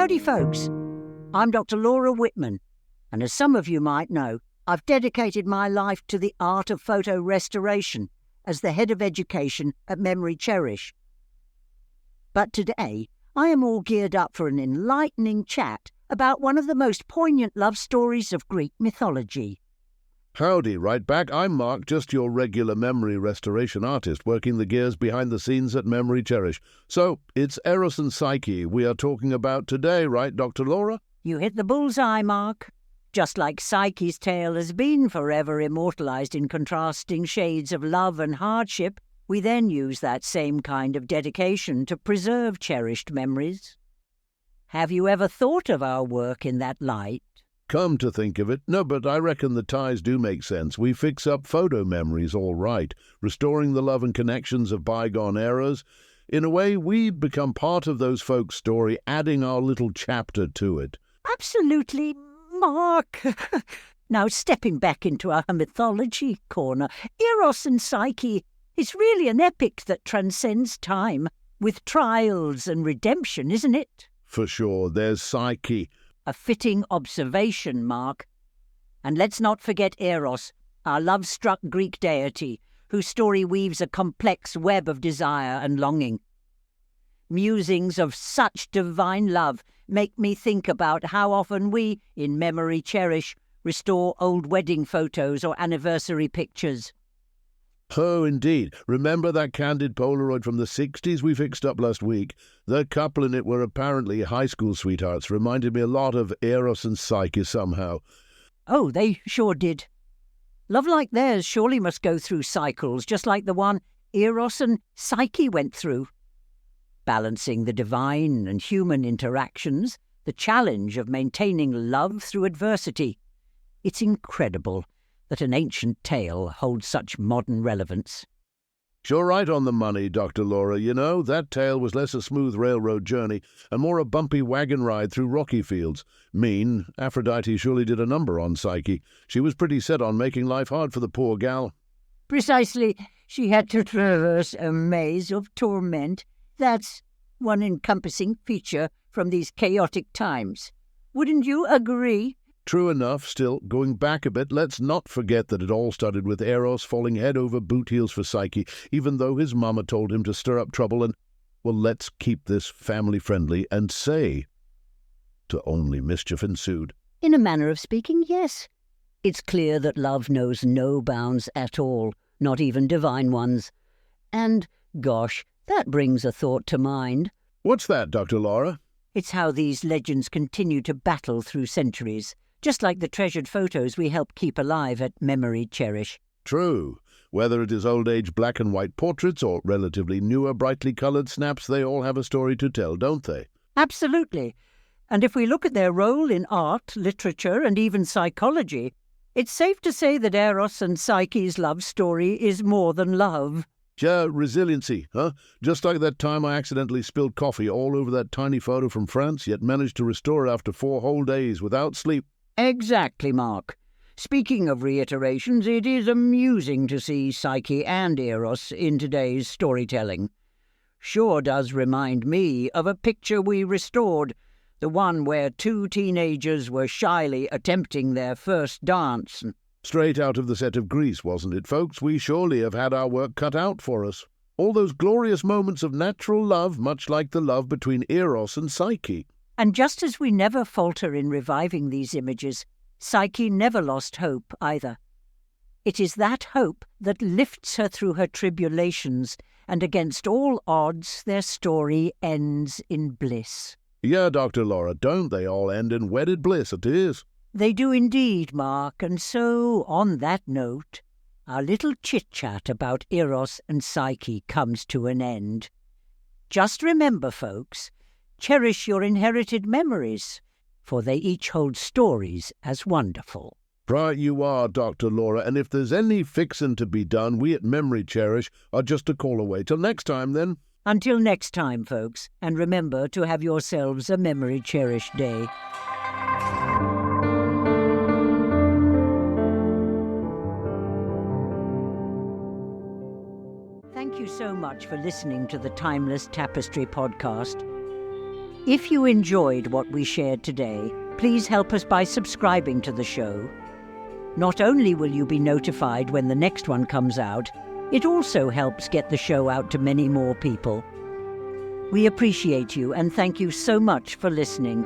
Howdy, folks. I'm Dr. Laura Whitman, and as some of you might know, I've dedicated my life to the art of photo restoration as the head of education at MemoryCherish. But today, I am all geared up for an enlightening chat about one of the most poignant love stories of Greek mythology. Howdy, right back. I'm Mark, just your regular memory restoration artist, working the gears behind the scenes at MemoryCherish. So, it's Eros and Psyche we are talking about today, right, Dr. Laura? You hit the bullseye, Mark. Just like Psyche's tale has been forever immortalized in contrasting shades of love and hardship, we then use that same kind of dedication to preserve cherished memories. Have you ever thought of our work in that light? Come to think of it, no, but I reckon the ties do make sense. We fix up photo memories all right, restoring the love and connections of bygone eras. In a way, we become part of those folks' story, adding our little chapter to it. Absolutely, Mark. Now, stepping back into our mythology corner, Eros and Psyche is really an epic that transcends time, with trials and redemption, isn't it? For sure, there's Psyche. A fitting observation, Mark. And let's not forget Eros, our love-struck Greek deity, whose story weaves a complex web of desire and longing. Musings of such divine love make me think about how often we, in MemoryCherish, restore old wedding photos or anniversary pictures. Oh, indeed. Remember that candid Polaroid from the 60s we fixed up last week? The couple in it were apparently high school sweethearts. Reminded me a lot of Eros and Psyche somehow. Oh, they sure did. Love like theirs surely must go through cycles, just like the one Eros and Psyche went through. Balancing the divine and human interactions, the challenge of maintaining love through adversity. It's incredible that an ancient tale holds such modern relevance. Sure right on the money, Dr. Laura. You know, that tale was less a smooth railroad journey and more a bumpy wagon ride through rocky fields. Aphrodite surely did a number on Psyche. She was pretty set on making life hard for the poor gal. Precisely. She had to traverse a maze of torment. That's one encompassing feature from these chaotic times. Wouldn't you agree? True enough. Still, going back a bit, let's not forget that it all started with Eros falling head over boot heels for Psyche, even though his mama told him to stir up trouble and, well, let's keep this family-friendly and say, to only mischief ensued. In a manner of speaking, yes. It's clear that love knows no bounds at all, not even divine ones. And, gosh, that brings a thought to mind. What's that, Dr. Laura? It's how these legends continue to battle through centuries. Just like the treasured photos we help keep alive at MemoryCherish. True. Whether it is old-age black-and-white portraits or relatively newer, brightly coloured snaps, they all have a story to tell, don't they? Absolutely. And if we look at their role in art, literature, and even psychology, it's safe to say that Eros and Psyche's love story is more than love. Yeah, resiliency, huh? Just like that time I accidentally spilled coffee all over that tiny photo from France, yet managed to restore it after 4 whole days without sleep. Exactly, Mark. Speaking of reiterations, it is amusing to see Psyche and Eros in today's storytelling. Sure does remind me of a picture we restored, the one where 2 teenagers were shyly attempting their first dance. Straight out of the set of Greece, wasn't it, folks? We surely have had our work cut out for us. All those glorious moments of natural love, much like the love between Eros and Psyche. And just as we never falter in reviving these images, Psyche never lost hope either. It is that hope that lifts her through her tribulations, and against all odds their story ends in bliss. Yeah, Dr. Laura, don't they all end in wedded bliss, it is? They do indeed, Mark, and so, on that note, our little chit-chat about Eros and Psyche comes to an end. Just remember, folks, cherish your inherited memories, for they each hold stories as wonderful. Right you are, Dr. Laura, and if there's any fixin' to be done, we at MemoryCherish are just a call away. Till next time, then. Until next time, folks, and remember to have yourselves a MemoryCherish day. Thank you so much for listening to the Timeless Tapestry podcast. If you enjoyed what we shared today, please help us by subscribing to the show. Not only will you be notified when the next one comes out, it also helps get the show out to many more people. We appreciate you and thank you so much for listening.